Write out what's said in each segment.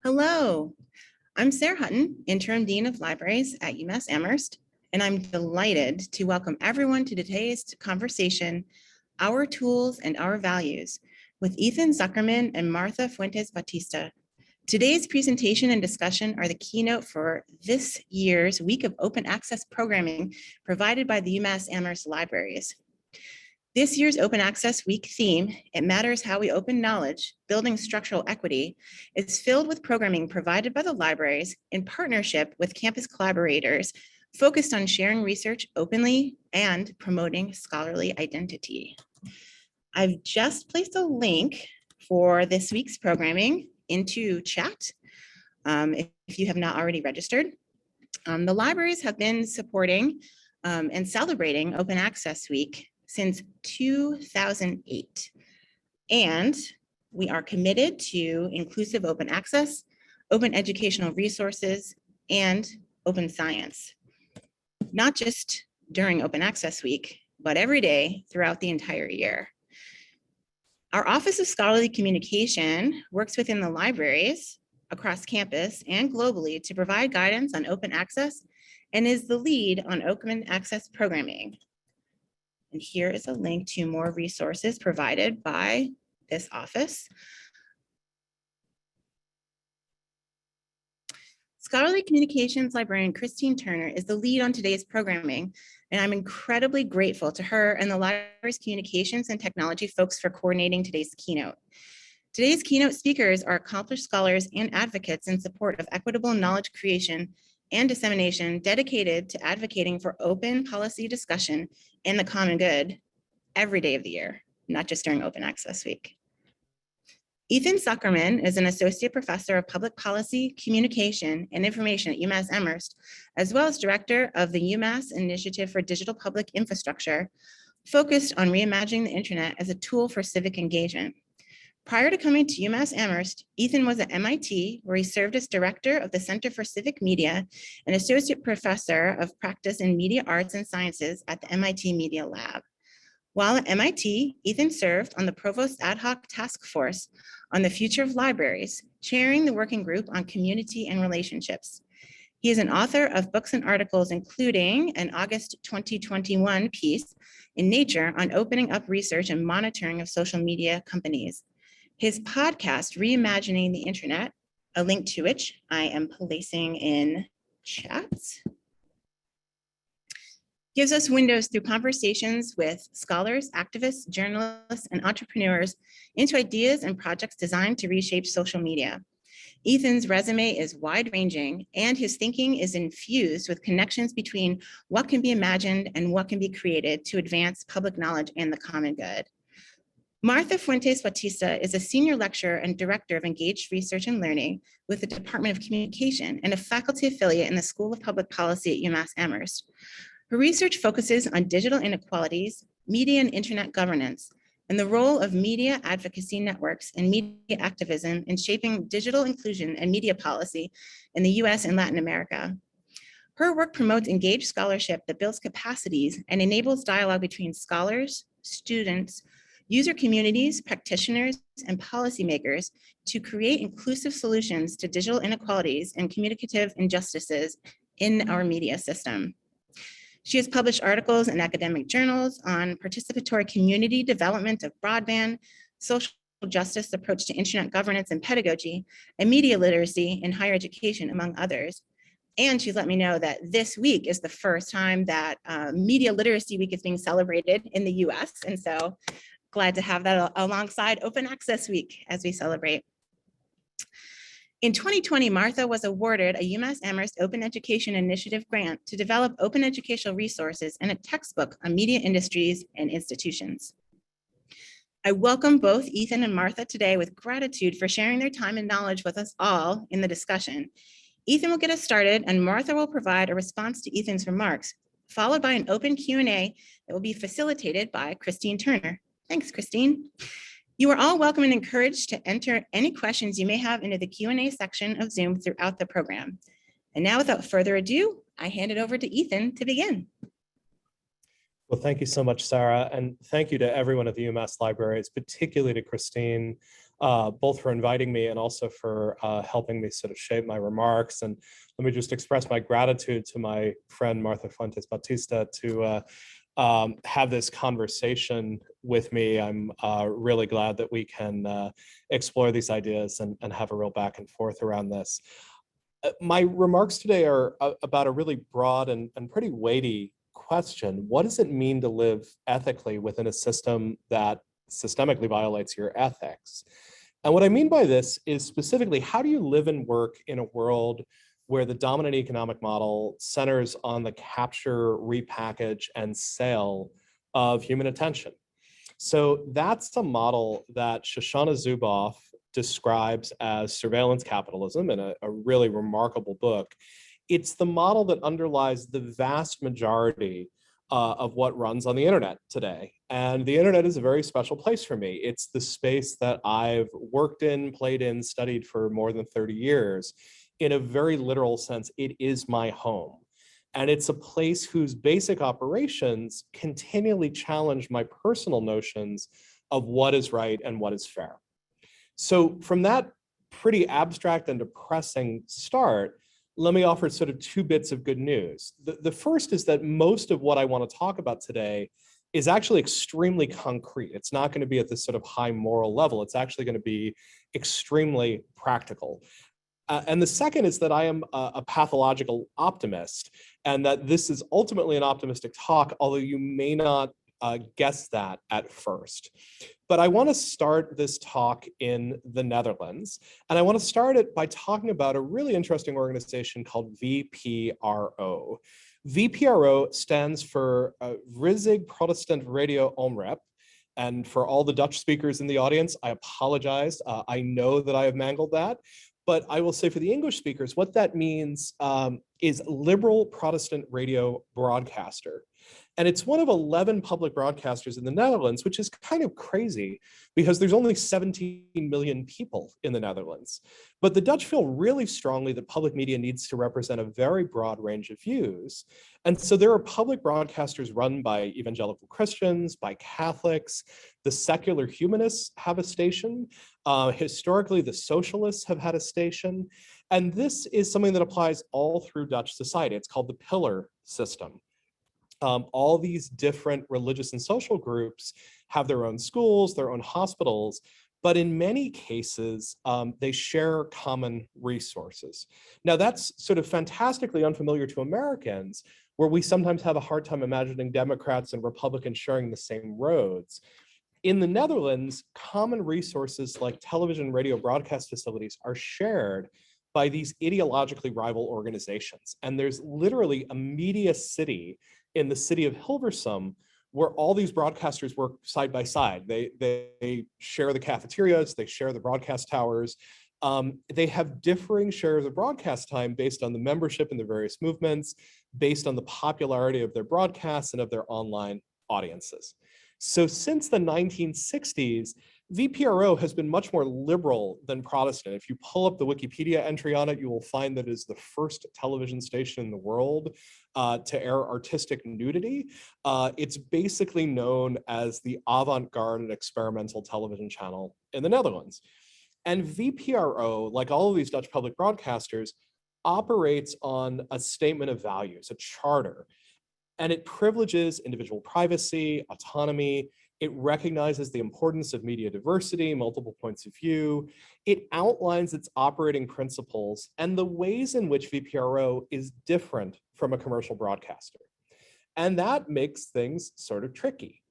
Hello, I'm Sarah Hutton, Interim Dean of Libraries at Umass Amherst, and I'm delighted to welcome everyone to today's conversation, Our Tools and Our Values, with Ethan Zuckerman and Martha Fuentes Batista. Today's presentation and discussion are the keynote for this year's Week of Open Access programming provided by the Umass Amherst Libraries. This year's Open Access Week theme, It Matters How We Open Knowledge, Building Structural Equity, is filled with programming provided by the libraries in partnership with campus collaborators focused on sharing research openly and promoting scholarly identity. I've just placed a link for this week's programming into chat if you have not already registered. The libraries have been supporting and celebrating Open Access Week since 2008. And we are committed to inclusive open access, open educational resources, and open science. Not just during Open Access Week, but every day throughout the entire year. Our Office of Scholarly Communication works within the libraries across campus and globally to provide guidance on open access and is the lead on open access programming. And here is a link to more resources provided by this office. Scholarly Communications librarian Christine Turner is the lead on today's programming, and I'm incredibly grateful to her and the library's communications and technology folks for coordinating today's keynote. Today's keynote speakers are accomplished scholars and advocates in support of equitable knowledge creation and dissemination dedicated to advocating for open policy discussion and the common good every day of the year, not just during Open Access Week. Ethan Zuckerman is an associate professor of public policy, communication, and information at Umass Amherst, as well as director of the Umass Initiative for Digital Public Infrastructure, focused on reimagining the internet as a tool for civic engagement. Prior to coming to Umass Amherst, Ethan was at MIT, where he served as director of the Center for Civic Media and associate professor of practice in media arts and sciences at the MIT Media Lab. While at MIT, Ethan served on the Provost Ad Hoc Task Force on the Future of Libraries, chairing the working group on community and relationships. He is an author of books and articles, including an August 2021 piece in Nature on opening up research and monitoring of social media companies. His podcast, Reimagining the Internet, a link to which I am placing in chat, gives us windows through conversations with scholars, activists, journalists, and entrepreneurs into ideas and projects designed to reshape social media. Ethan's resume is wide-ranging, and his thinking is infused with connections between what can be imagined and what can be created to advance public knowledge and the common good. Martha Fuentes Batista is a senior lecturer and director of engaged research and learning with the Department of Communication and a faculty affiliate in the School of Public Policy at Umass Amherst. Her research focuses on digital inequalities, media and internet governance, and the role of media advocacy networks and media activism in shaping digital inclusion and media policy in the US and Latin America. Her work promotes engaged scholarship that builds capacities and enables dialogue between scholars, students, user communities, practitioners, and policymakers to create inclusive solutions to digital inequalities and communicative injustices in our media system. She has published articles in academic journals on participatory community development of broadband, social justice approach to internet governance and pedagogy, and media literacy in higher education, among others. And she's let me know that this week is the first time that Media Literacy Week is being celebrated in the US. And so glad to have that alongside Open Access Week as we celebrate. In 2020, Martha was awarded a Umass Amherst Open Education Initiative grant to develop open educational resources and a textbook on media industries and institutions. I welcome both Ethan and Martha today with gratitude for sharing their time and knowledge with us all in the discussion. Ethan will get us started and Martha will provide a response to Ethan's remarks, followed by an open Q&A that will be facilitated by Christine Turner. Thanks, Christine. You are all welcome and encouraged to enter any questions you may have into the Q&A section of Zoom throughout the program. And now, without further ado, I hand it over to Ethan to begin. Well, thank you so much, Sarah, and thank you to everyone at the Umass Libraries, particularly to Christine both for inviting me and also for helping me sort of shape my remarks. And let me just express my gratitude to my friend Martha Fuentes Batista to have this conversation with me. I'm really glad that we can explore these ideas and have a real back and forth around this. My remarks today are about a really broad and pretty weighty question. What does it mean to live ethically within a system that systemically violates your ethics? And what I mean by this is specifically, how do you live and work in a world where the dominant economic model centers on the capture, repackage, and sale of human attention? So that's the model that Shoshana Zuboff describes as surveillance capitalism in a really remarkable book. It's the model that underlies the vast majority of what runs on the internet today. And the internet is a very special place for me. It's the space that I've worked in, played in, studied for more than 30 years. In a very literal sense, it is my home. And it's a place whose basic operations continually challenge my personal notions of what is right and what is fair. So from that pretty abstract and depressing start, let me offer sort of two bits of good news. The first is that most of what I want to talk about today is actually extremely concrete. It's not going to be at this sort of high moral level. It's actually going to be extremely practical. And the second is that I am a pathological optimist, and that this is ultimately an optimistic talk, although you may not guess that at first. But I want to start this talk in the Netherlands, and I want to start it by talking about a really interesting organization called VPRO. VPRO stands for Verzig Protestant Radio Omroep. And for all the Dutch speakers in the audience, I apologize. I know that I have mangled that. But I will say for the English speakers, what that means is liberal Protestant radio broadcaster. And it's one of 11 public broadcasters in the Netherlands, which is kind of crazy because there's only 17 million people in the Netherlands. But the Dutch feel really strongly that public media needs to represent a very broad range of views. And so there are public broadcasters run by evangelical Christians, by Catholics. The secular humanists have a station. Historically, the socialists have had a station. And this is something that applies all through Dutch society. It's called the pillar system. All these different religious and social groups have their own schools, their own hospitals, but in many cases, they share common resources. Now, that's sort of fantastically unfamiliar to Americans, where we sometimes have a hard time imagining Democrats and Republicans sharing the same roads. In the Netherlands, common resources like television, radio, broadcast facilities are shared by these ideologically rival organizations. And there's literally a media city in the city of Hilversum where all these broadcasters work side by side. They share the cafeterias, they share the broadcast towers. They have differing shares of broadcast time based on the membership in the various movements, based on the popularity of their broadcasts and of their online audiences. So since the 1960s, VPRO has been much more liberal than Protestant. If you pull up the Wikipedia entry on it, you will find that it is the first television station in the world to air artistic nudity. It's basically known as the avant-garde and experimental television channel in the Netherlands. And VPRO, like all of these Dutch public broadcasters, operates on a statement of values, a charter. And it privileges individual privacy, autonomy. It recognizes the importance of media diversity, multiple points of view. It outlines its operating principles and the ways in which VPRO is different from a commercial broadcaster. And that makes things sort of tricky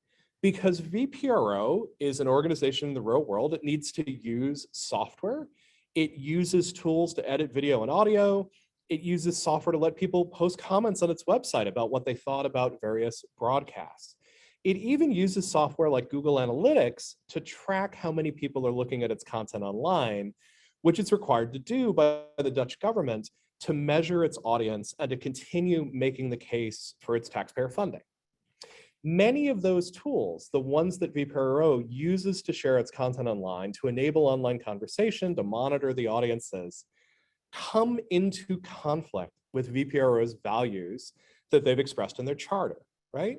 because VPRO is an organization in the real world. It needs to use software. It uses tools to edit video and audio. It uses software to let people post comments on its website about what they thought about various broadcasts. It even uses software like Google Analytics to track how many people are looking at its content online, which it's required to do by the Dutch government to measure its audience and to continue making the case for its taxpayer funding. Many of those tools, the ones that VPRO uses to share its content online, to enable online conversation, to monitor the audiences, come into conflict with VPRO's values that they've expressed in their charter, right?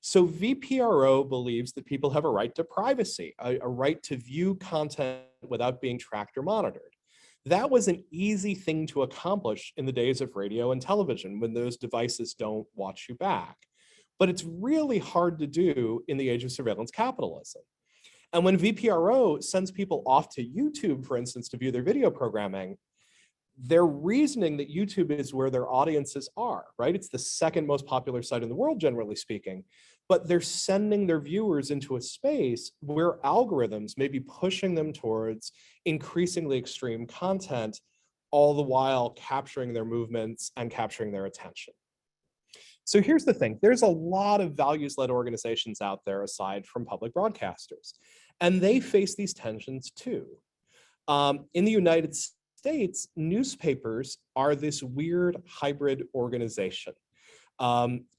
So VPRO believes that people have a right to privacy, a right to view content without being tracked or monitored. That was an easy thing to accomplish in the days of radio and television when those devices don't watch you back. But it's really hard to do in the age of surveillance capitalism. And when VPRO sends people off to YouTube, for instance, to view their video programming, they're reasoning that YouTube is where their audiences are, right? It's the second most popular site in the world, generally speaking, but they're sending their viewers into a space where algorithms may be pushing them towards increasingly extreme content, all the while capturing their movements and capturing their attention. So here's the thing, there's a lot of values-led organizations out there aside from public broadcasters, and they face these tensions too. In the United States, newspapers are this weird hybrid organization.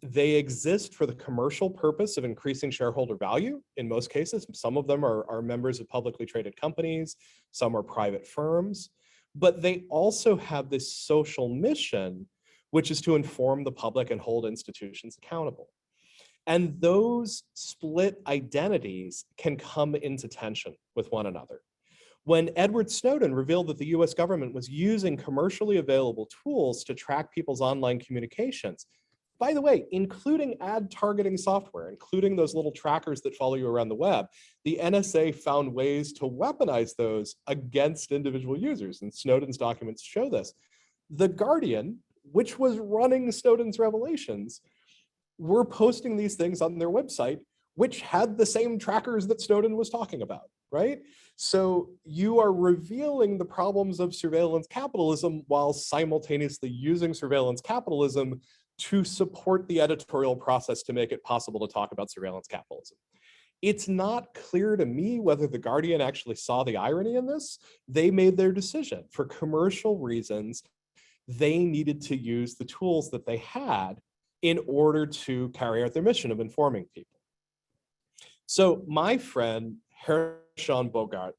They exist for the commercial purpose of increasing shareholder value in most cases. Some of them are members of publicly traded companies, some are private firms, but they also have this social mission, which is to inform the public and hold institutions accountable. And those split identities can come into tension with one another. When Edward Snowden revealed that the US government was using commercially available tools to track people's online communications, by the way, including ad targeting software, including those little trackers that follow you around the web, the NSA found ways to weaponize those against individual users, and Snowden's documents show this. The Guardian, which was running Snowden's revelations, were posting these things on their website, which had the same trackers that Snowden was talking about, right? So you are revealing the problems of surveillance capitalism while simultaneously using surveillance capitalism to support the editorial process to make it possible to talk about surveillance capitalism. It's not clear to me whether the Guardian actually saw the irony in this. They made their decision. For commercial reasons, they needed to use the tools that they had in order to carry out their mission of informing people. So my friend, Hershon Bogart,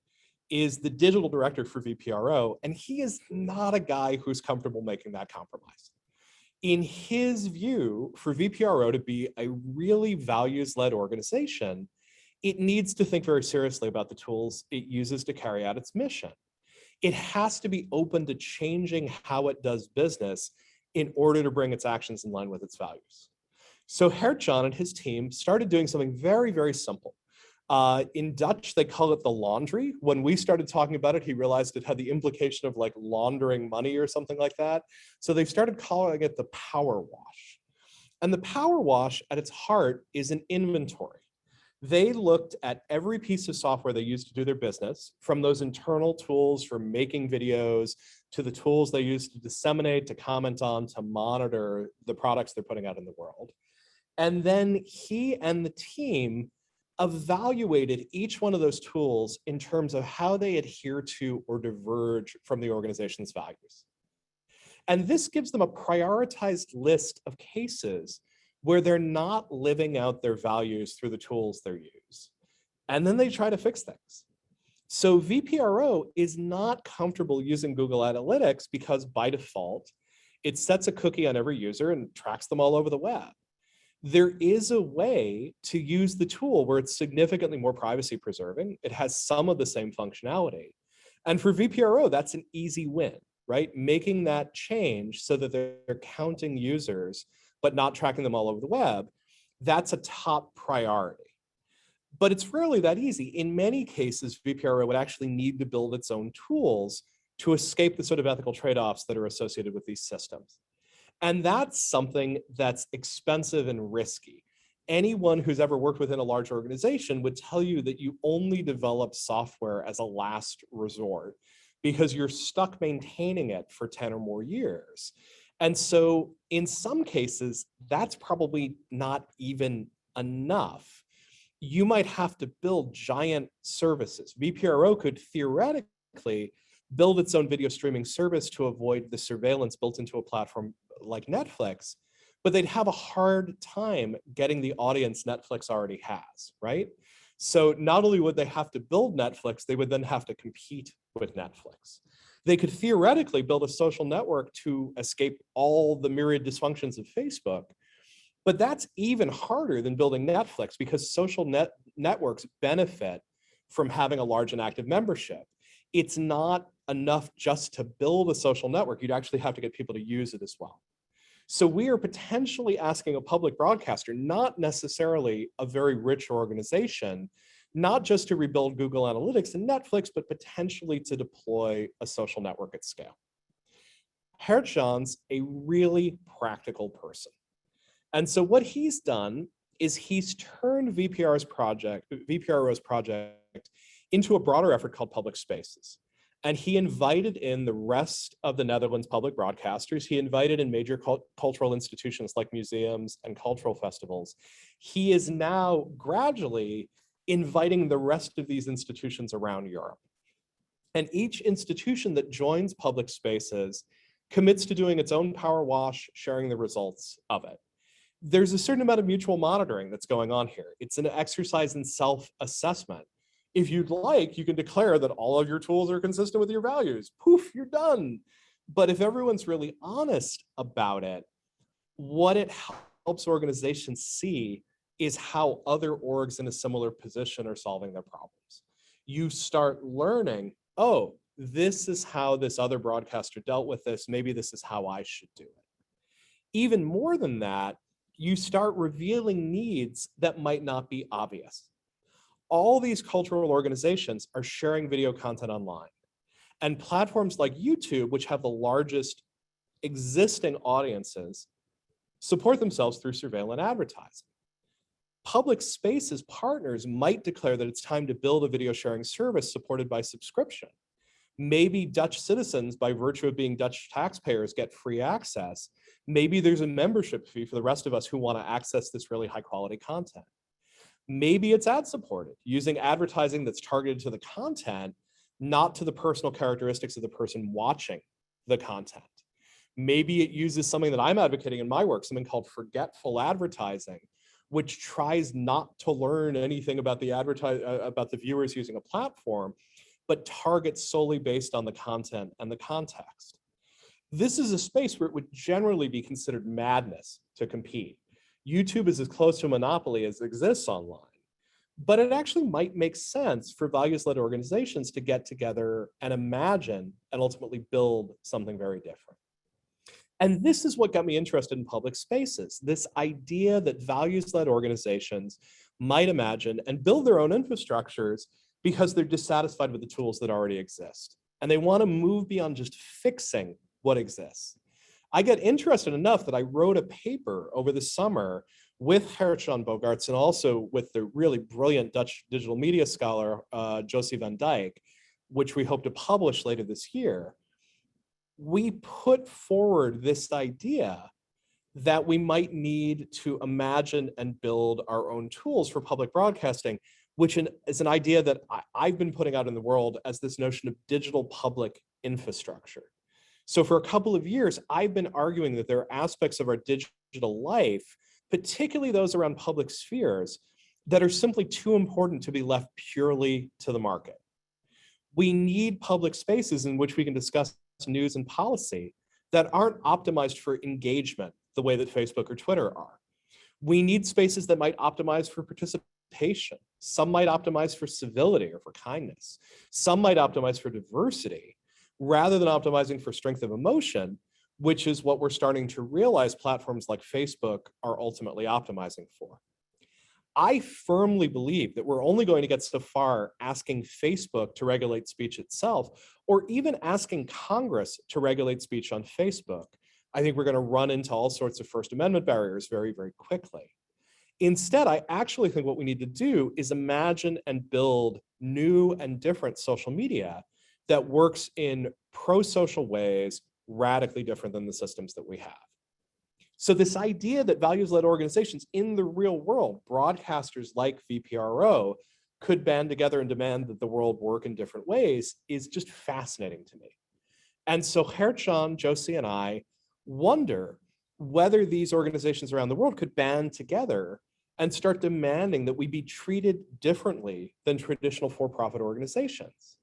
is the digital director for VPRO, and he is not a guy who's comfortable making that compromise. In his view, for VPRO to be a really values-led organization, it needs to think very seriously about the tools it uses to carry out its mission. It has to be open to changing how it does business in order to bring its actions in line with its values. So Hertjan and his team started doing something very, very simple. In Dutch, they call it the laundry. When we started talking about it, he realized it had the implication of like laundering money or something like that. So they started calling it the power wash. And the power wash at its heart is an inventory. They looked at every piece of software they used to do their business, from those internal tools for making videos to the tools they use to disseminate, to comment on, to monitor the products they're putting out in the world. And then he and the team evaluated each one of those tools in terms of how they adhere to or diverge from the organization's values. And this gives them a prioritized list of cases where they're not living out their values through the tools they use. And then they try to fix things. So VPRO is not comfortable using Google Analytics because by default, it sets a cookie on every user and tracks them all over the web. There is a way to use the tool where it's significantly more privacy preserving. It has some of the same functionality. And for VPRO, that's an easy win, right? Making that change so that they're counting users, but not tracking them all over the web, that's a top priority. But it's rarely that easy. In many cases, VPRO would actually need to build its own tools to escape the sort of ethical trade-offs that are associated with these systems. And that's something that's expensive and risky. Anyone who's ever worked within a large organization would tell you that you only develop software as a last resort because you're stuck maintaining it for 10 or more years. And so in some cases, that's probably not even enough. You might have to build giant services. VPRO could theoretically build its own video streaming service to avoid the surveillance built into a platform like Netflix, but they'd have a hard time getting the audience Netflix already has, right? So not only would they have to build Netflix, they would then have to compete with Netflix. They could theoretically build a social network to escape all the myriad dysfunctions of Facebook, But that's even harder than building Netflix, because social networks benefit from having a large and active membership. It's not enough just to build a social network. You'd actually have to get people to use it as well. So we are potentially asking a public broadcaster, not necessarily a very rich organization, not just to rebuild Google Analytics and Netflix, but potentially to deploy a social network at scale. Hertjan's a really practical person. And so what he's done is he's turned VPRO's project into a broader effort called Public Spaces. And he invited in the rest of the Netherlands public broadcasters. He invited in major cultural institutions like museums and cultural festivals. He is now gradually inviting the rest of these institutions around Europe. And each institution that joins Public Spaces commits to doing its own power wash, sharing the results of it. There's a certain amount of mutual monitoring that's going on here. It's an exercise in self-assessment. If you'd like, you can declare that all of your tools are consistent with your values. Poof, you're done. But if everyone's really honest about it, what it helps organizations see is how other orgs in a similar position are solving their problems. You start learning, oh, this is how this other broadcaster dealt with this. Maybe this is how I should do it. Even more than that, you start revealing needs that might not be obvious. All these cultural organizations are sharing video content online. And platforms like YouTube, which have the largest existing audiences, support themselves through surveillance advertising. Public Spaces partners might declare that it's time to build a video sharing service supported by subscription. Maybe Dutch citizens, by virtue of being Dutch taxpayers, get free access. Maybe there's a membership fee for the rest of us who want to access this really high quality content. Maybe it's ad supported, using advertising that's targeted to the content, not to the personal characteristics of the person watching the content. Maybe it uses something that I'm advocating in my work, something called forgetful advertising, which tries not to learn anything about the viewers using a platform, but targets solely based on the content and the context. This is a space where it would generally be considered madness to compete. YouTube is as close to a monopoly as exists online, but it actually might make sense for values-led organizations to get together and imagine and ultimately build something very different. And this is what got me interested in Public Spaces, this idea that values-led organizations might imagine and build their own infrastructures because they're dissatisfied with the tools that already exist. And they want to move beyond just fixing what exists. I get interested enough that I wrote a paper over the summer with Hertjan Bogaerts and also with the really brilliant Dutch digital media scholar, Josie van Dijk, which we hope to publish later this year. We put forward this idea that we might need to imagine and build our own tools for public broadcasting, which is an idea that I've been putting out in the world as this notion of digital public infrastructure. So for a couple of years, I've been arguing that there are aspects of our digital life, particularly those around public spheres, that are simply too important to be left purely to the market. We need public spaces in which we can discuss news and policy that aren't optimized for engagement the way that Facebook or Twitter are. We need spaces that might optimize for participation. Some might optimize for civility or for kindness. Some might optimize for diversity, rather than optimizing for strength of emotion, which is what we're starting to realize platforms like Facebook are ultimately optimizing for. I firmly believe that we're only going to get so far asking Facebook to regulate speech itself, or even asking Congress to regulate speech on Facebook. I think we're going to run into all sorts of First Amendment barriers very, very quickly. Instead, I actually think what we need to do is imagine and build new and different social media that works in pro-social ways radically different than the systems that we have. So this idea that values-led organizations in the real world, broadcasters like VPRO, could band together and demand that the world work in different ways is just fascinating to me. And so Hertjan, Josie, and I wonder whether these organizations around the world could band together and start demanding that we be treated differently than traditional for-profit organizations.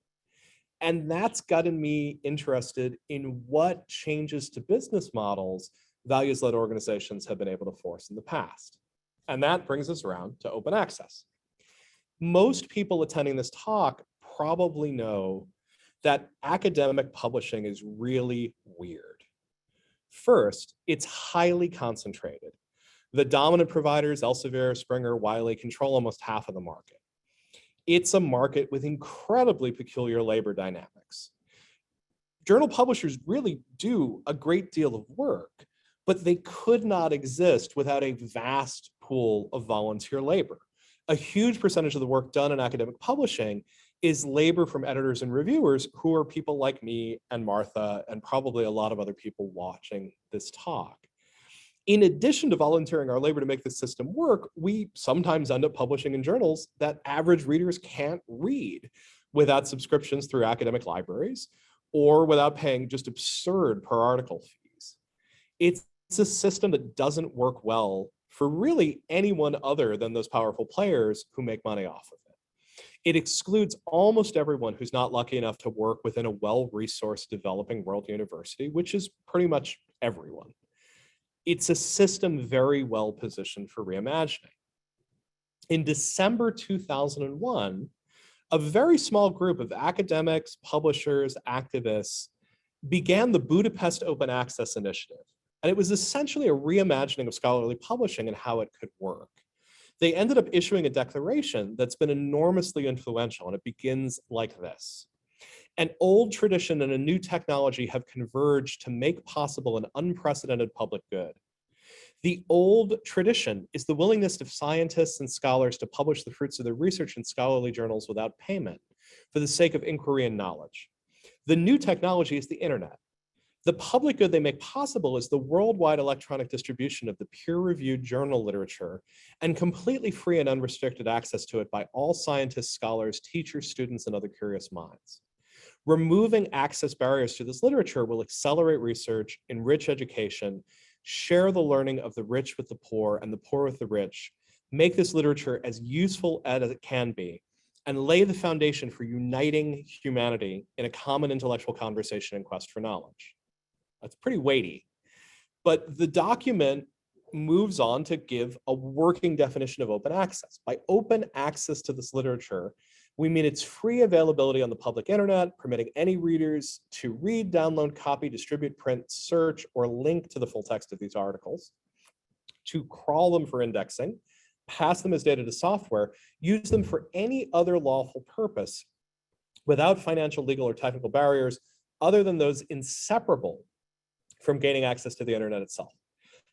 And that's gotten me interested in what changes to business models values-led organizations have been able to force in the past. And that brings us around to open access. Most people attending this talk probably know that academic publishing is really weird. First, it's highly concentrated. The dominant providers, Elsevier, Springer, Wiley, control almost half of the market. It's a market with incredibly peculiar labor dynamics. Journal publishers really do a great deal of work, but they could not exist without a vast pool of volunteer labor. A huge percentage of the work done in academic publishing is labor from editors and reviewers who are people like me and Martha and probably a lot of other people watching this talk. In addition to volunteering our labor to make this system work, we sometimes end up publishing in journals that average readers can't read without subscriptions through academic libraries or without paying just absurd per article fees. It's a system that doesn't work well for really anyone other than those powerful players who make money off of it. It excludes almost everyone who's not lucky enough to work within a well-resourced developing world university, which is pretty much everyone. It's a system very well positioned for reimagining. In December 2001, a very small group of academics, publishers, activists began the Budapest Open Access Initiative. And it was essentially a reimagining of scholarly publishing and how it could work. They ended up issuing a declaration that's been enormously influential, and it begins like this. An old tradition and a new technology have converged to make possible an unprecedented public good. The old tradition is the willingness of scientists and scholars to publish the fruits of their research in scholarly journals without payment for the sake of inquiry and knowledge. The new technology is the internet. The public good they make possible is the worldwide electronic distribution of the peer-reviewed journal literature and completely free and unrestricted access to it by all scientists, scholars, teachers, students, and other curious minds. Removing access barriers to this literature will accelerate research, enrich education, share the learning of the rich with the poor and the poor with the rich, make this literature as useful as it can be, and lay the foundation for uniting humanity in a common intellectual conversation and quest for knowledge. That's pretty weighty, but the document moves on to give a working definition of open access. By open access to this literature, we mean its free availability on the public internet, permitting any readers to read, download, copy, distribute, print, search, or link to the full text of these articles, to crawl them for indexing, pass them as data to software, use them for any other lawful purpose without financial, legal, or technical barriers other than those inseparable from gaining access to the internet itself.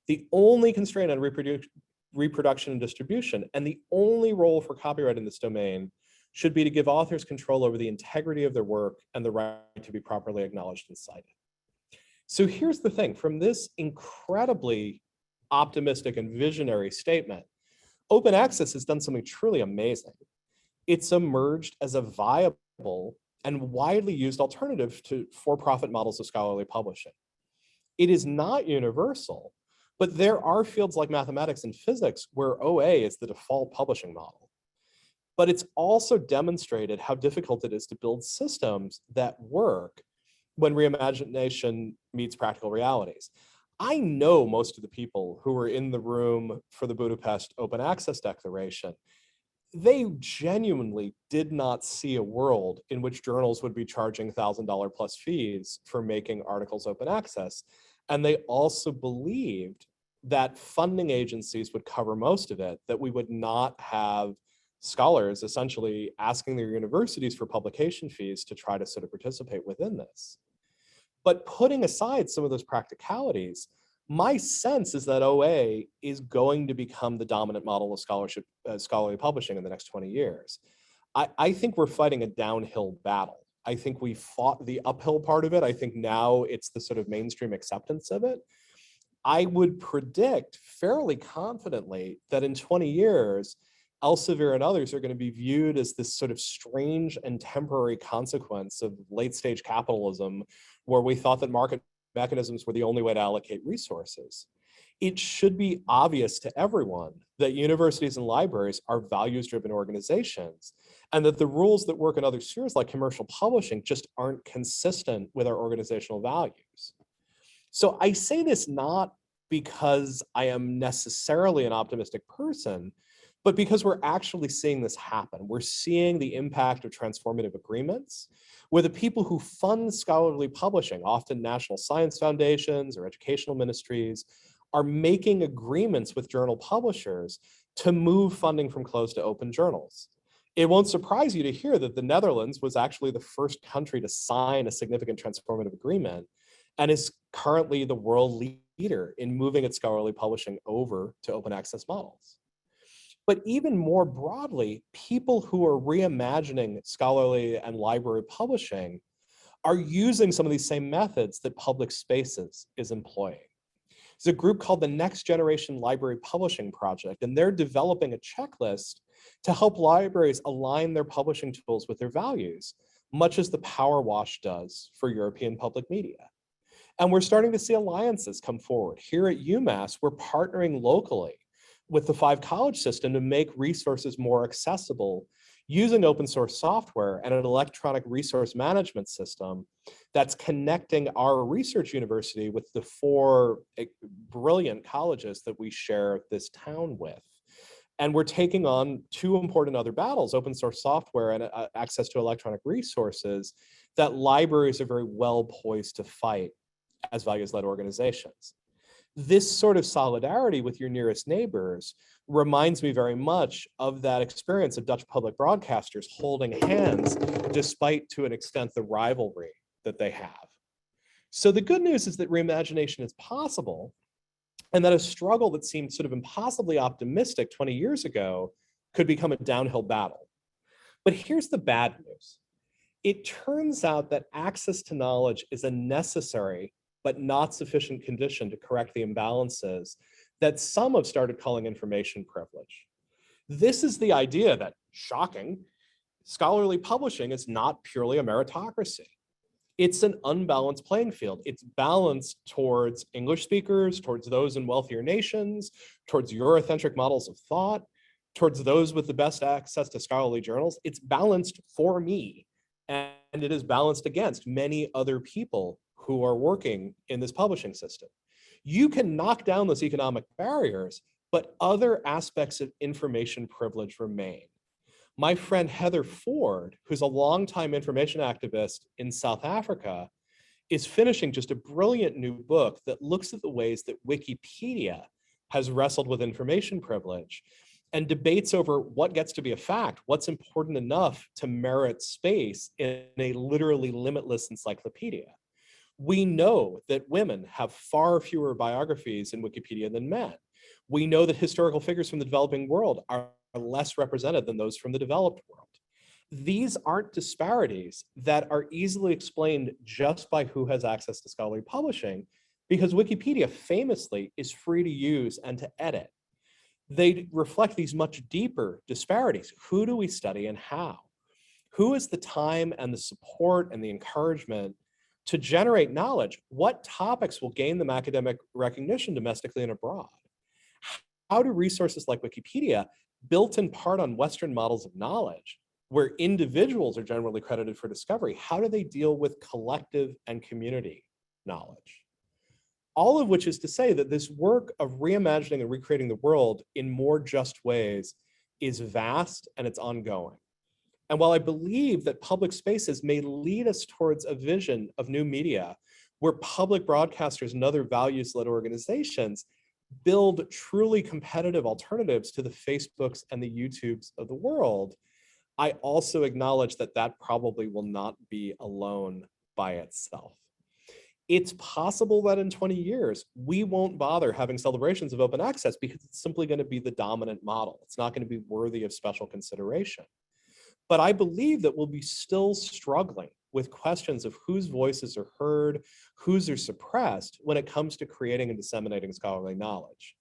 The only constraint on reproduction and distribution, and the only role for copyright in this domain, should be to give authors control over the integrity of their work and the right to be properly acknowledged and cited. So here's the thing, from this incredibly optimistic and visionary statement, open access has done something truly amazing. It's emerged as a viable and widely used alternative to for-profit models of scholarly publishing. It is not universal, but there are fields like mathematics and physics where OA is the default publishing model. But it's also demonstrated how difficult it is to build systems that work when reimagination meets practical realities. I know most of the people who were in the room for the Budapest Open Access Declaration. They genuinely did not see a world in which journals would be charging $1,000 plus fees for making articles open access. And they also believed that funding agencies would cover most of it, that we would not have scholars essentially asking their universities for publication fees to try to sort of participate within this. But putting aside some of those practicalities, my sense is that OA is going to become the dominant model of scholarship, scholarly publishing in the next 20 years. I think we're fighting a downhill battle. I think we fought the uphill part of it. I think now it's the sort of mainstream acceptance of it. I would predict fairly confidently that in 20 years, Elsevier and others are going to be viewed as this sort of strange and temporary consequence of late stage capitalism, where we thought that market mechanisms were the only way to allocate resources. It should be obvious to everyone that universities and libraries are values-driven organizations, and that the rules that work in other spheres like commercial publishing just aren't consistent with our organizational values. So I say this not because I am necessarily an optimistic person, but because we're actually seeing this happen. We're seeing the impact of transformative agreements where the people who fund scholarly publishing, often national science foundations or educational ministries, are making agreements with journal publishers to move funding from closed to open journals. It won't surprise you to hear that the Netherlands was actually the first country to sign a significant transformative agreement and is currently the world leader in moving its scholarly publishing over to open access models. But even more broadly, people who are reimagining scholarly and library publishing are using some of these same methods that Public Spaces is employing. There's a group called the Next Generation Library Publishing Project, and they're developing a checklist to help libraries align their publishing tools with their values, much as the Power Wash does for European public media. And we're starting to see alliances come forward. Here at Umass, we're partnering locally with the 5 college system to make resources more accessible using open source software and an electronic resource management system that's connecting our research university with the 4 brilliant colleges that we share this town with. And we're taking on 2 important other battles, open source software and access to electronic resources, that libraries are very well poised to fight as values-led organizations. This sort of solidarity with your nearest neighbors reminds me very much of that experience of Dutch public broadcasters holding hands, despite to an extent the rivalry that they have. So the good news is that reimagination is possible, and that a struggle that seemed sort of impossibly optimistic 20 years ago could become a downhill battle. But here's the bad news. It turns out that access to knowledge is a necessary but not sufficient condition to correct the imbalances that some have started calling information privilege. This is the idea that, shocking, scholarly publishing is not purely a meritocracy. It's an unbalanced playing field. It's balanced towards English speakers, towards those in wealthier nations, towards Eurocentric models of thought, towards those with the best access to scholarly journals. It's balanced for me, and it is balanced against many other people who are working in this publishing system. You can knock down those economic barriers, but other aspects of information privilege remain. My friend Heather Ford, who's a longtime information activist in South Africa, is finishing just a brilliant new book that looks at the ways that Wikipedia has wrestled with information privilege and debates over what gets to be a fact, what's important enough to merit space in a literally limitless encyclopedia. We know that women have far fewer biographies in Wikipedia than men. We know that historical figures from the developing world are less represented than those from the developed world. These aren't disparities that are easily explained just by who has access to scholarly publishing, because Wikipedia famously is free to use and to edit. They reflect these much deeper disparities. Who do we study and how? Who has the time and the support and the encouragement to generate knowledge? What topics will gain them academic recognition domestically and abroad? How do resources like Wikipedia, built in part on Western models of knowledge, where individuals are generally credited for discovery, how do they deal with collective and community knowledge? All of which is to say that this work of reimagining and recreating the world in more just ways is vast and it's ongoing. And while I believe that public spaces may lead us towards a vision of new media where public broadcasters and other values-led organizations build truly competitive alternatives to the Facebooks and the YouTubes of the world, I also acknowledge that that probably will not be alone by itself. It's possible that in 20 years, we won't bother having celebrations of open access because it's simply going to be the dominant model. It's not going to be worthy of special consideration. But I believe that we'll be still struggling with questions of whose voices are heard, whose are suppressed when it comes to creating and disseminating scholarly knowledge.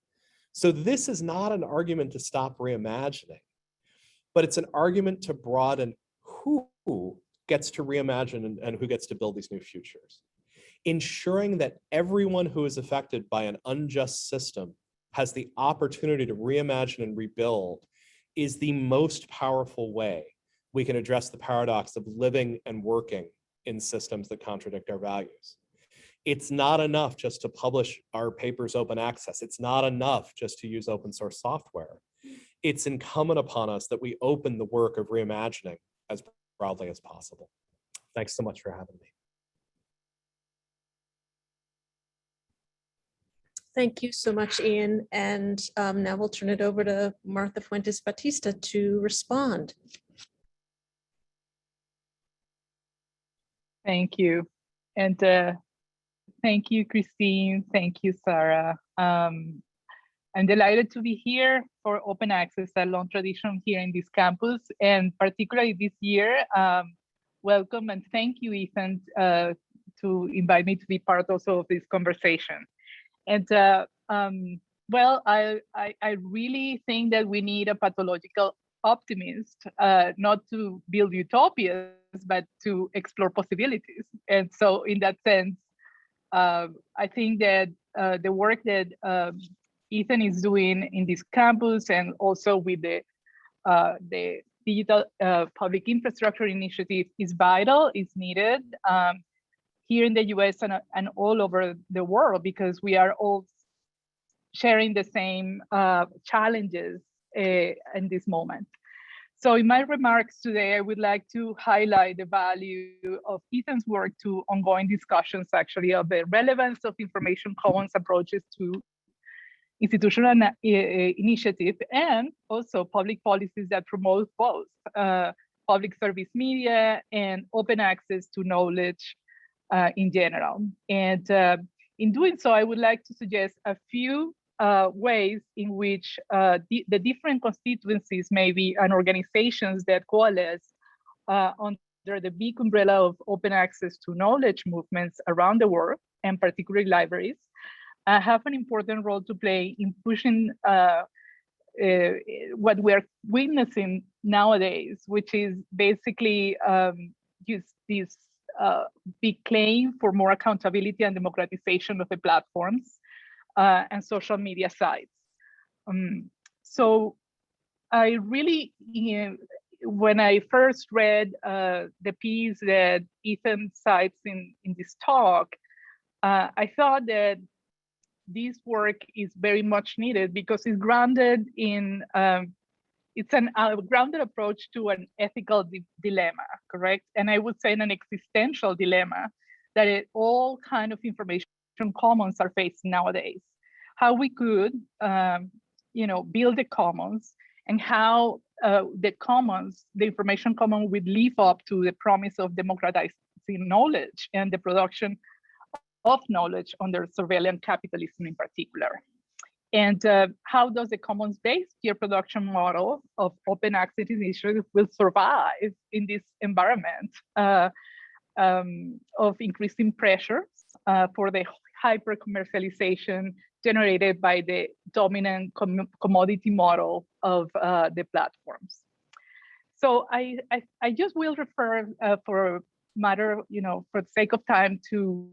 So this is not an argument to stop reimagining, but it's an argument to broaden who gets to reimagine and who gets to build these new futures. Ensuring that everyone who is affected by an unjust system has the opportunity to reimagine and rebuild is the most powerful way we can address the paradox of living and working in systems that contradict our values. It's not enough just to publish our papers open access. It's not enough just to use open source software. It's incumbent upon us that we open the work of reimagining as broadly as possible. Thanks so much for having me. Thank you so much, Ian. And now we'll turn it over to Martha Fuentes Batista to respond. Thank you. And thank you, Christine. Thank you, Sarah. I'm delighted to be here for open access, a long tradition here in this campus, and particularly this year. Welcome and thank you, Ethan, to invite me to be part also of this conversation. And well, I really think that we need a pathological optimist, not to build utopias, but to explore possibilities. And so in that sense, I think that the work that Ethan is doing in this campus and also with the Digital Public Infrastructure Initiative is vital, is needed here in the US and all over the world, because we are all sharing the same challenges in this moment. So in my remarks today, I would like to highlight the value of Ethan's work to ongoing discussions actually of the relevance of information commons approaches to institutional initiative and also public policies that promote both public service media and open access to knowledge in general. And in doing so, I would like to suggest a few ways in which the different constituencies maybe and organizations that coalesce under the big umbrella of open access to knowledge movements around the world, and particularly libraries, have an important role to play in pushing what we're witnessing nowadays, which is basically this big claim for more accountability and democratization of the platforms and social media sites. So I really, when I first read the piece that Ethan cites in this talk, I thought that this work is very much needed because it's grounded in, it's a grounded approach to an ethical dilemma, correct? And I would say an existential dilemma that all kind of information commons are facing nowadays. How we could, build the commons, and how the commons, the information common, would live up to the promise of democratizing knowledge and the production of knowledge under surveillance capitalism in particular. And how does the commons-based peer production model of open access initiative will survive in this environment of increasing pressures for the hyper commercialization generated by the dominant commodity model of the platforms. So I just will refer for matter, for the sake of time, to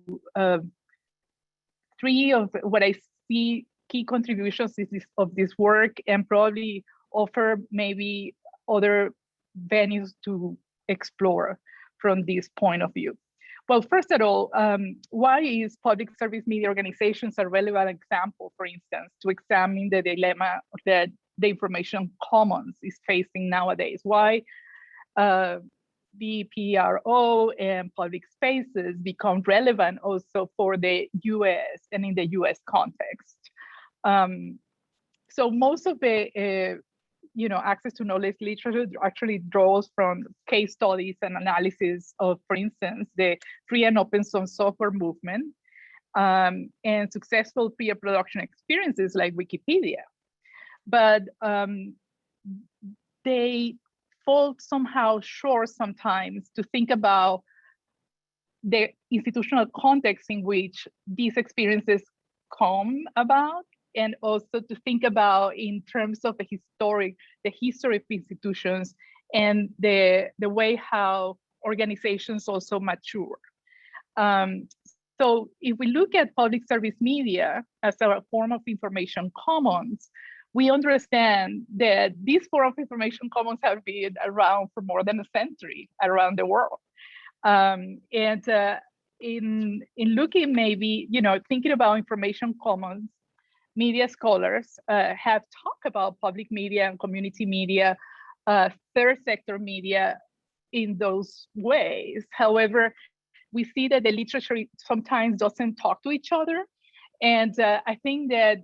three of what I see key contributions of this work, and probably offer maybe other venues to explore from this point of view. Well, first of all, why is public service media organizations a relevant example, for instance, to examine the dilemma that the information commons is facing nowadays? Why the PRO and public spaces become relevant also for the US and in the US context? So most of the access to knowledge literature actually draws from case studies and analysis of, for instance, the free and open source software movement and successful peer production experiences like Wikipedia. But they fall somehow short sometimes to think about the institutional context in which these experiences come about, and also to think about in terms of the history of institutions and the way how organizations also mature. So if we look at public service media as a form of information commons, we understand that these form of information commons have been around for more than a century around the world. And in looking maybe, thinking about information commons, media scholars have talked about public media and community media, third sector media in those ways. However, we see that the literature sometimes doesn't talk to each other. And I think that,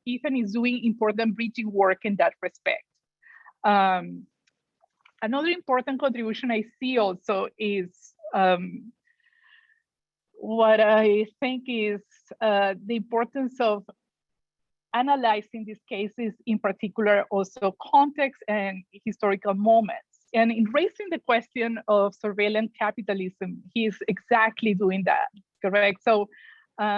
Ethan is doing important bridging work in that respect. Another important contribution I see also is what I think is the importance of analyzing these cases, in particular also context and historical moments. And in raising the question of surveillance capitalism, he's exactly doing that, correct? So not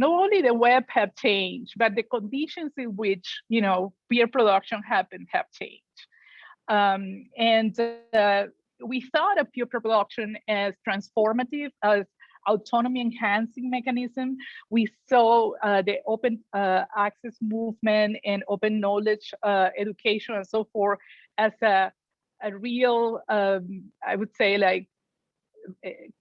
only the web have changed, but the conditions in which peer production have changed. We thought of peer production as transformative, as autonomy enhancing mechanism. We saw the open access movement and open knowledge education and so forth as a real, I would say, like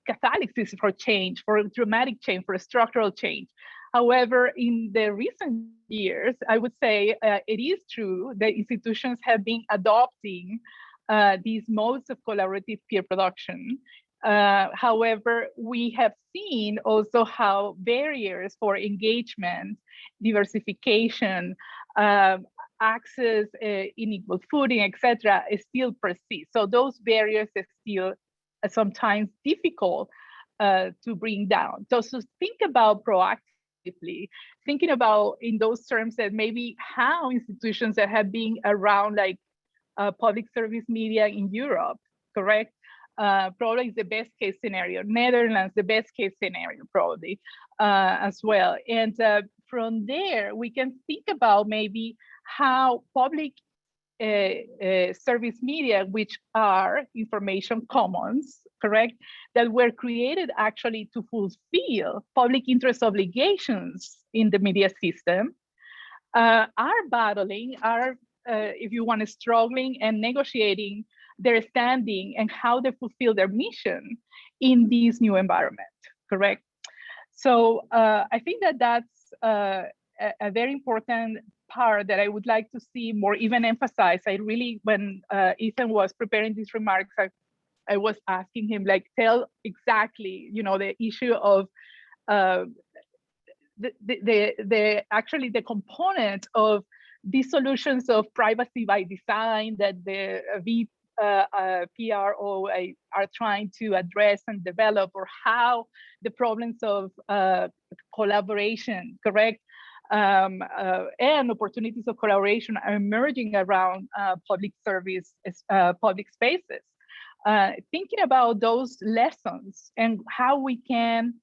catalysis for change, for dramatic change, for structural change. However, in the recent years, I would say it is true that institutions have been adopting these modes of collaborative peer production. However, we have seen also how barriers for engagement, diversification, access, unequal footing, etc., still persist. So those barriers are still sometimes difficult to bring down. So think about proactively, thinking about in those terms that maybe how institutions that have been around, like public service media in Europe, correct? Probably is the best case scenario. Netherlands, the best case scenario, probably as well. And from there, we can think about maybe how public service media, which are information commons, correct, that were created actually to fulfill public interest obligations in the media system, are battling, are, if you want, struggling and negotiating their standing and how they fulfill their mission in this new environment, correct? So I think that that's a very important part that I would like to see more even emphasized. I really, when Ethan was preparing these remarks, I was asking him, like, tell exactly, the issue of actually the component of these solutions of privacy by design that the PRO are trying to address and develop, or how the problems of collaboration, correct, and opportunities of collaboration are emerging around public service, public spaces. Thinking about those lessons and how we can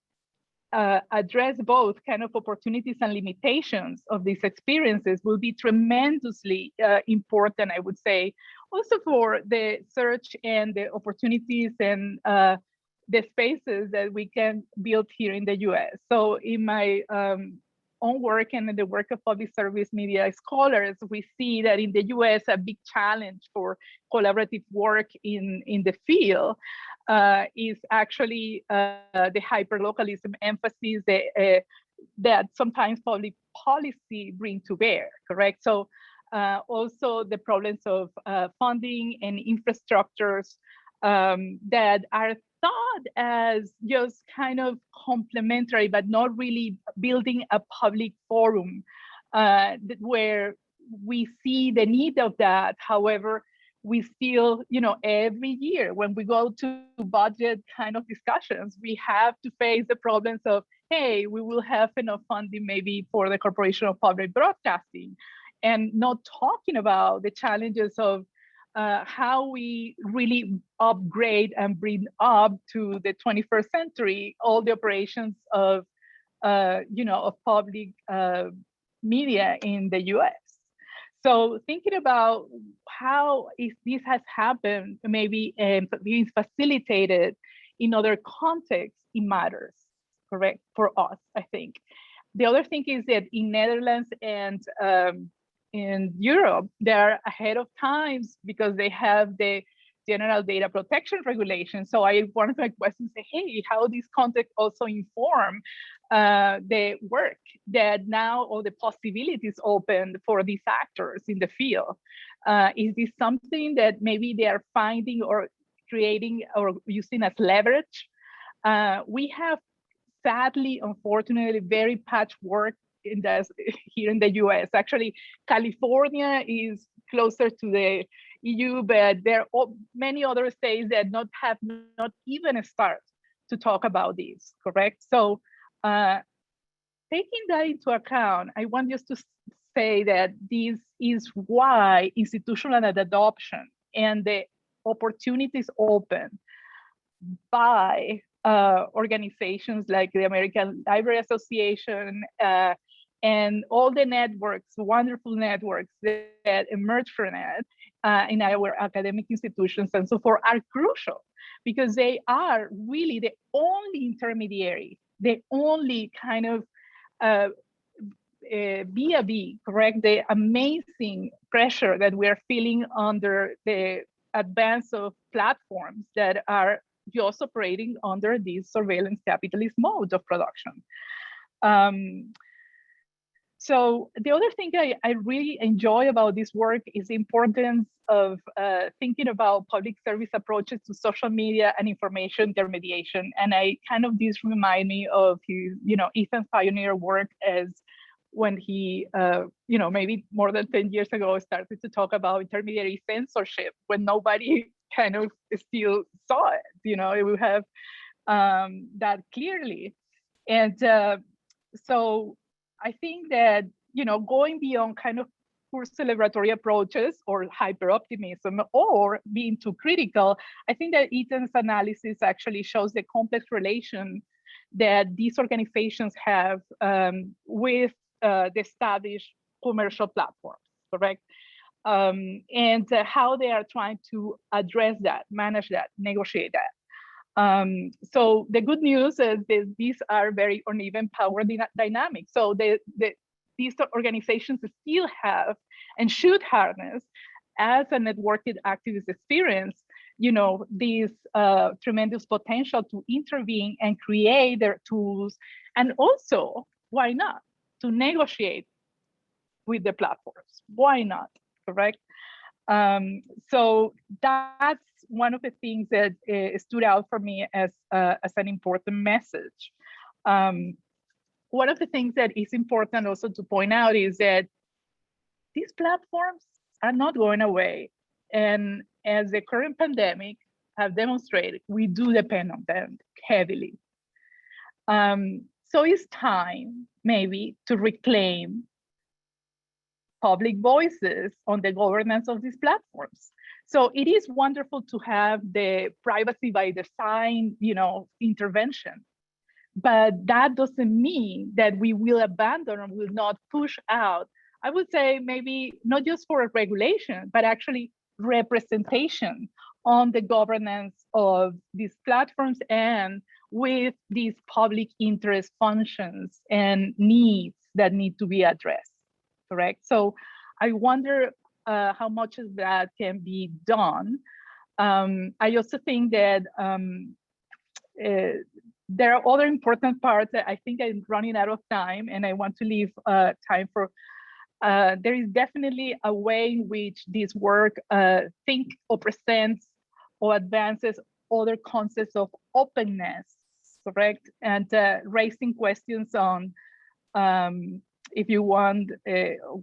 address both kind of opportunities and limitations of these experiences will be tremendously important, I would say, also for the search and the opportunities and the spaces that we can build here in the US. So in my own work and in the work of public service media scholars, we see that in the US, a big challenge for collaborative work in the field is actually the hyperlocalism emphasis that sometimes public policy bring to bear, correct? So also the problems of funding and infrastructures that are thought as just kind of complementary, but not really building a public forum where we see the need of that. However, we still, every year when we go to budget kind of discussions, we have to face the problems of, hey, we will have enough funding maybe for the Corporation of Public Broadcasting, and not talking about the challenges of how we really upgrade and bring up to the 21st century all the operations of, of public media in the US. So thinking about how if this has happened, maybe being facilitated in other contexts, it matters, correct, for us, I think. The other thing is that in Netherlands and in Europe, they're ahead of times because they have the general data protection regulation. So I wanted my question say, hey, how this context also inform the work that now all the possibilities open for these actors in the field? Is this something that maybe they are finding or creating or using as leverage? We have, sadly, unfortunately, very patchwork in this here in the US. Actually, California is closer to the EU, but there are many other states that have not even started to talk about this, correct? So taking that into account, I want just to say that this is why institutional adoption and the opportunities open by organizations like the American Library Association and all the networks, wonderful networks that emerge from it in our academic institutions and so forth are crucial, because they are really the only intermediary, the only kind of B2B, correct? The amazing pressure that we're feeling under the advance of platforms that are just operating under this surveillance capitalist mode of production. So the other thing I really enjoy about this work is the importance of thinking about public service approaches to social media and information intermediation. And this remind me of Ethan's pioneer work as when he, maybe more than 10 years ago, started to talk about intermediary censorship when nobody kind of still saw it. We have that clearly. And so I think that, going beyond kind of poor celebratory approaches or hyper optimism or being too critical, I think that Ethan's analysis actually shows the complex relation that these organizations have with the established commercial platforms, correct? And how they are trying to address that, manage that, negotiate that. So the good news is that these are very uneven power dynamics. So these organizations still have and should harness, as a networked activist experience, this tremendous potential to intervene and create their tools, and also, why not, to negotiate with the platforms? Why not, correct? So that's one of the things that stood out for me as an important message. One of the things that is important also to point out is that these platforms are not going away. And as the current pandemic have demonstrated, we do depend on them heavily. So it's time maybe to reclaim public voices on the governance of these platforms. So it is wonderful to have the privacy by design, intervention, but that doesn't mean that we will abandon or will not push out, I would say, maybe not just for a regulation, but actually representation on the governance of these platforms and with these public interest functions and needs that need to be addressed, correct? So I wonder how much of that can be done. I also think that there are other important parts that I think I'm running out of time, and I want to leave time for. There is definitely a way in which this work think or presents or advances other concepts of openness, correct? And raising questions on, if you want,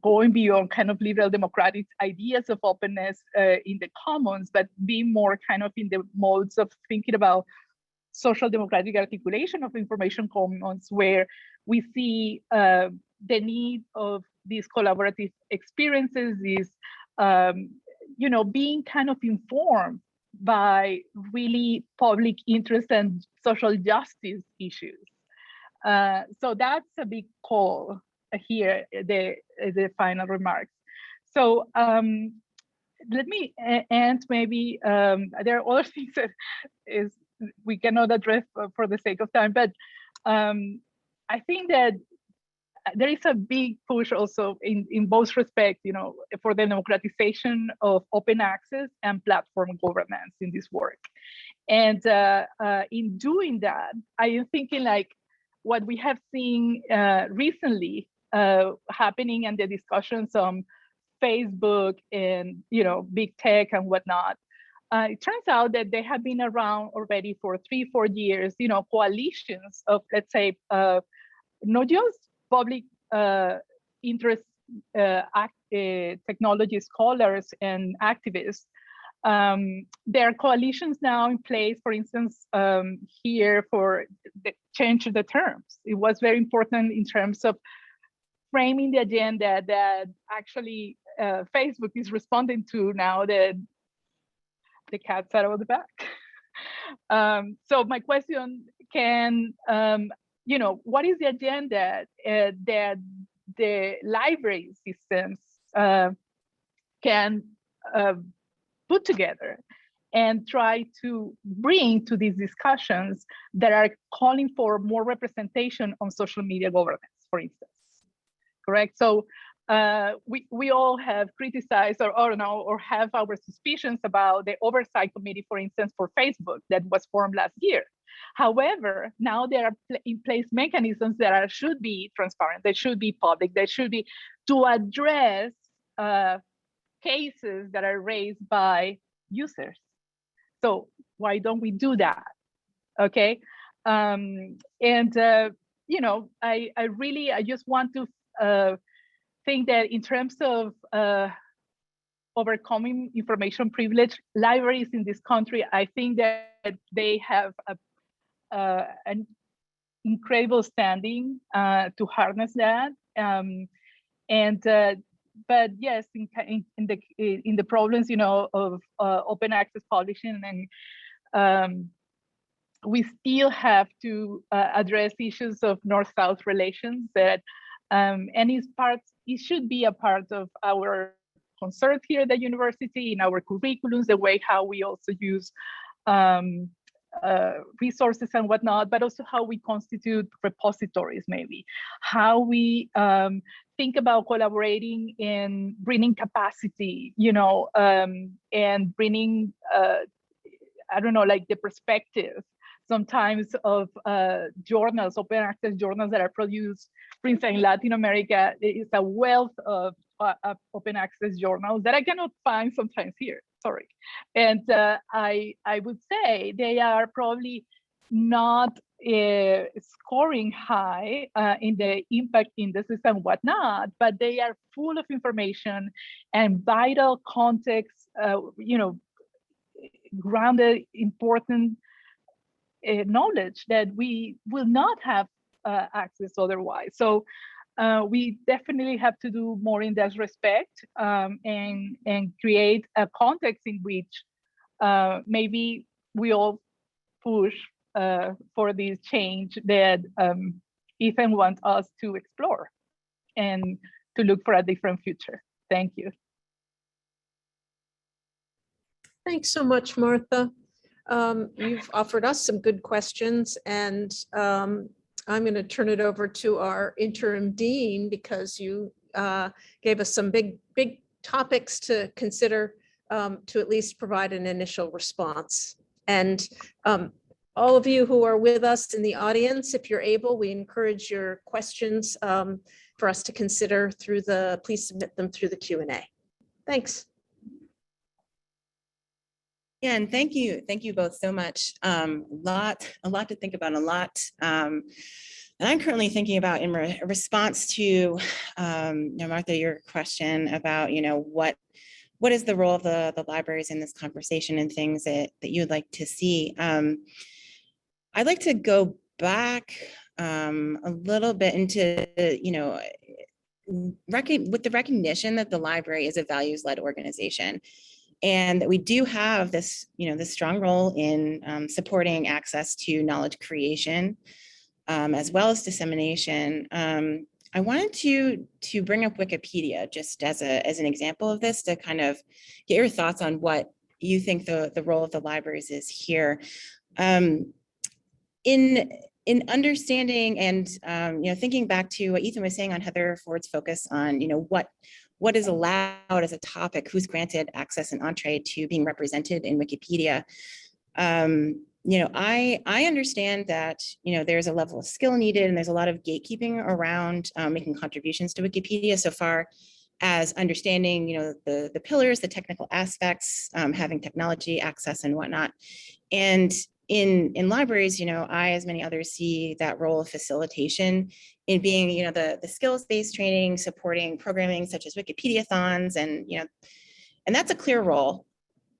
going beyond kind of liberal democratic ideas of openness in the commons, but being more kind of in the modes of thinking about social democratic articulation of information commons, where we see the need of these collaborative experiences is, being kind of informed by really public interest and social justice issues. So that's a big call here, the final remarks. So let me end maybe, there are other things that we cannot address for the sake of time, but I think that there is a big push also in both respects, for the democratization of open access and platform governance in this work. And in doing that, I am thinking like what we have seen recently happening in the discussions on Facebook and big tech and whatnot. It turns out that they have been around already for 3-4 years. Coalitions of, let's say, not just public interest technology scholars and activists. There are coalitions now in place, for instance, here for the change the terms. It was very important in terms of framing the agenda that actually Facebook is responding to now that the cat's out of the bag. So my question what is the agenda that the library systems can put together and try to bring to these discussions that are calling for more representation on social media governance, for instance, correct? So we all have criticized or have our suspicions about the oversight committee, for instance, for Facebook that was formed last year. However, now there are in place mechanisms that should be transparent, they should be public, they should be to address cases that are raised by users. So why don't we do that? Okay, I just want to think that in terms of overcoming information privilege, libraries in this country, I think that they have an incredible standing to harness that. But yes, in the problems, of open access publishing, and we still have to address issues of North-South relations that, and it should be a part of our concerns here at the university, in our curriculums, the way how we also use resources and whatnot, but also how we constitute repositories, maybe how we think about collaborating in bringing capacity, and bringing like the perspective sometimes of journals, open access journals that are produced, for instance, in Latin America. There is a wealth of open access journals that I cannot find sometimes here, sorry. And I would say they are probably not scoring high in the impact indices and whatnot, but they are full of information and vital context, grounded, important knowledge that we will not have access otherwise. So we definitely have to do more in that respect, and create a context in which maybe we all push for this change that Ethan wants us to explore and to look for a different future. Thank you. Thanks so much, Martha. You've offered us some good questions, and I'm going to turn it over to our interim dean, because you gave us some big topics to consider, to at least provide an initial response. And all of you who are with us in the audience, if you're able, we encourage your questions for us to consider please submit them through the Q&A. Thanks. Yeah, and thank you both so much. A lot to think about, a lot. And I'm currently thinking about, in response to Martha, your question about what is the role of the libraries in this conversation and things that you'd like to see. I'd like to go back a little bit into with the recognition that the library is a values-led organization, and that we do have this, this strong role in supporting access to knowledge creation, as well as dissemination. I wanted to bring up Wikipedia just as an example of this, to kind of get your thoughts on what you think the role of the libraries is here. In in understanding and thinking back to what Ethan was saying on Heather Ford's focus on what is allowed as a topic, who's granted access and entree to being represented in Wikipedia. I understand that there's a level of skill needed, and there's a lot of gatekeeping around making contributions to Wikipedia, so far as understanding the pillars, the technical aspects, having technology access and whatnot. And in libraries, I, as many others, see that role of facilitation in being, the skills-based training, supporting programming such as Wikipediathons, and that's a clear role.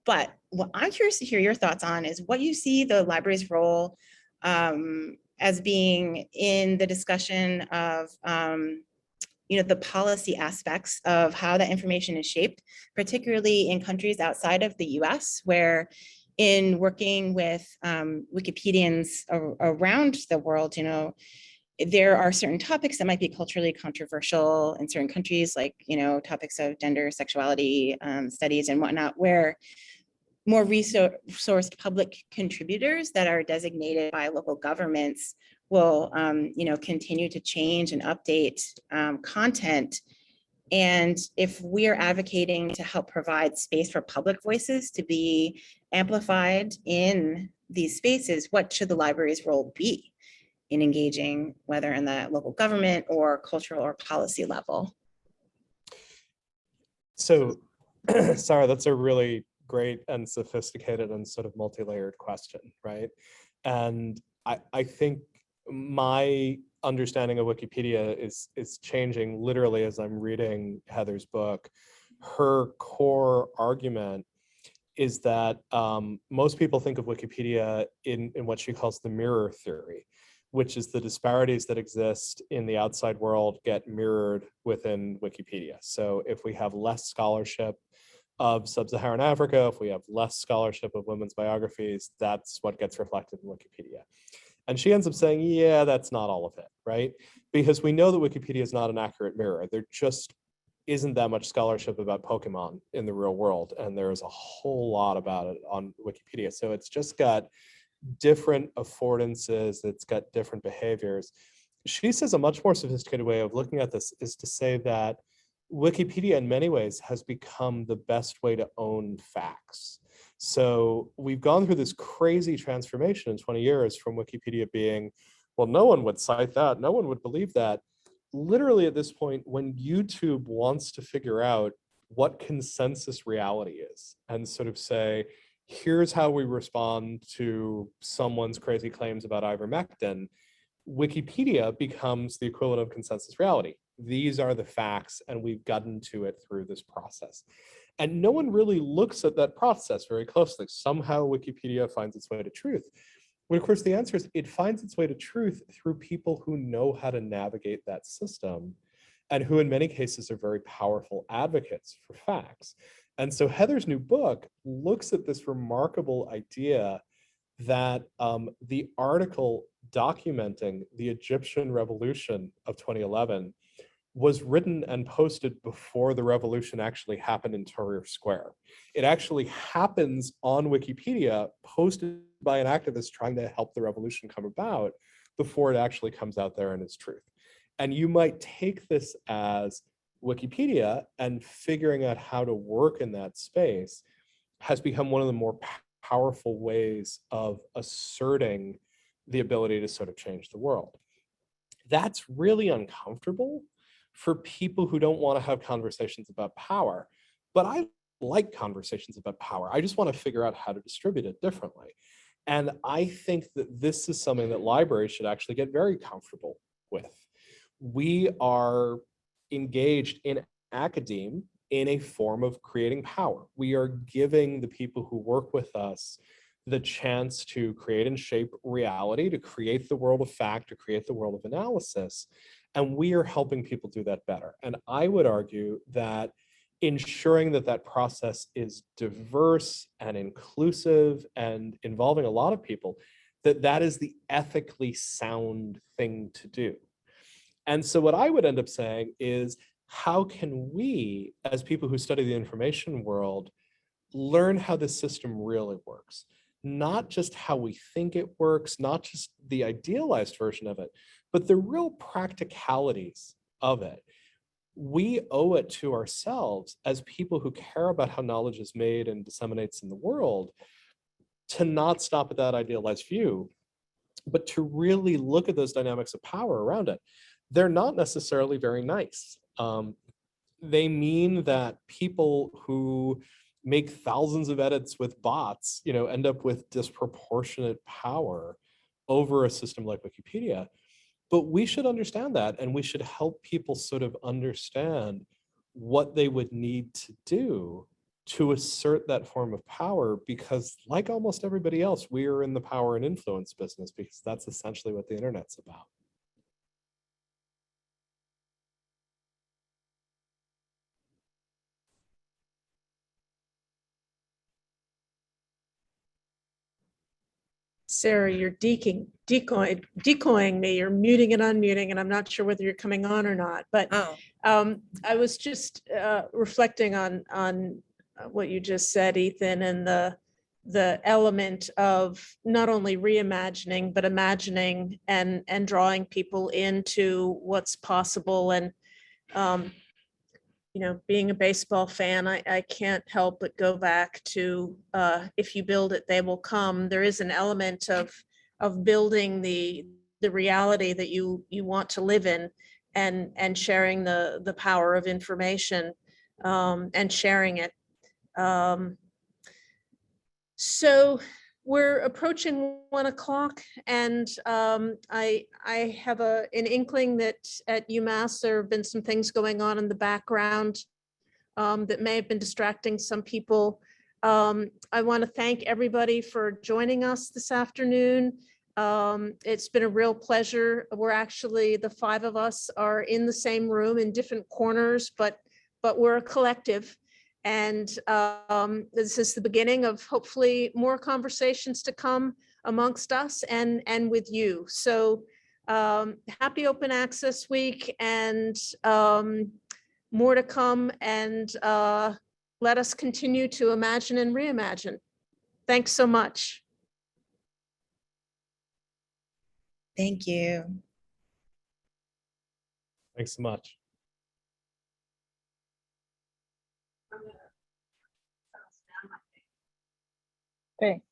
But what I'm curious to hear your thoughts on is what you see the library's role as being in the discussion of, the policy aspects of how that information is shaped, particularly in countries outside of the US, where in working with Wikipedians around the world, there are certain topics that might be culturally controversial in certain countries, like, topics of gender, sexuality studies and whatnot, where more resourced public contributors that are designated by local governments will, continue to change and update content. And if we are advocating to help provide space for public voices to be amplified in these spaces, what should the library's role be in engaging, whether in the local government or cultural or policy level? So, Sarah, that's a really great and sophisticated and sort of multi-layered question, right? And I think my understanding of Wikipedia is changing literally as I'm reading Heather's book. Her core argument is that most people think of Wikipedia in what she calls the mirror theory, which is the disparities that exist in the outside world get mirrored within Wikipedia. So if we have less scholarship of sub-Saharan Africa, if we have less scholarship of women's biographies, that's what gets reflected in Wikipedia. And she ends up saying, yeah, that's not all of it, right? Because we know that Wikipedia is not an accurate mirror. There just isn't that much scholarship about Pokemon in the real world, and there's a whole lot about it on Wikipedia. So it's just got different affordances, it's got different behaviors. She says a much more sophisticated way of looking at this is to say that Wikipedia in many ways has become the best way to own facts. So we've gone through this crazy transformation in 20 years from Wikipedia being, well, no one would cite that, no one would believe that. Literally at this point, when YouTube wants to figure out what consensus reality is and sort of say, here's how we respond to someone's crazy claims about ivermectin, Wikipedia becomes the equivalent of consensus reality. These are the facts, and we've gotten to it through this process. And no one really looks at that process very closely. Somehow Wikipedia finds its way to truth. But of course, the answer is it finds its way to truth through people who know how to navigate that system and who in many cases are very powerful advocates for facts. And so Heather's new book looks at this remarkable idea that the article documenting the Egyptian revolution of 2011 was written and posted before the revolution actually happened in Tahrir Square. It actually happens on Wikipedia, posted by an activist trying to help the revolution come about before it actually comes out there and is truth. And you might take this as Wikipedia and figuring out how to work in that space has become one of the more powerful ways of asserting the ability to sort of change the world. That's really uncomfortable for people who don't want to have conversations about power. But I like conversations about power. I just want to figure out how to distribute it differently. And I think that this is something that libraries should actually get very comfortable with. We are engaged in academe in a form of creating power. We are giving the people who work with us the chance to create and shape reality, to create the world of fact, to create the world of analysis. And we are helping people do that better. And I would argue that ensuring that that process is diverse and inclusive and involving a lot of people, that is the ethically sound thing to do. And so what I would end up saying is, how can we, as people who study the information world, learn how the system really works? not just how we think it works, not just the idealized version of it, but the real practicalities of it. We owe it to ourselves as people who care about how knowledge is made and disseminates in the world to not stop at that idealized view, but to really look at those dynamics of power around it. They're not necessarily very nice. They mean that people who make thousands of edits with bots, end up with disproportionate power over a system like Wikipedia. But we should understand that, and we should help people sort of understand what they would need to do to assert that form of power, because like almost everybody else, we are in the power and influence business, because that's essentially what the internet's about. Sarah, you're decoying me. You're muting and unmuting, and I'm not sure whether you're coming on or not. But Oh, I was just reflecting on what you just said, Ethan, and the element of not only reimagining but imagining and drawing people into what's possible. And being a baseball fan, I can't help but go back to if you build it, they will come. There is an element of building the reality that you want to live in, and sharing the power of information, and sharing it. So we're approaching 1 o'clock, and I have an inkling that at Umass there have been some things going on in the background that may have been distracting some people. I want to thank everybody for joining us this afternoon. It's been a real pleasure. We're actually, the 5 of us are in the same room in different corners, but we're a collective. And this is the beginning of hopefully more conversations to come amongst us and with you. So happy Open Access Week, and more to come, and let us continue to imagine and reimagine. Thanks so much. thank you. Thanks so much. Thanks.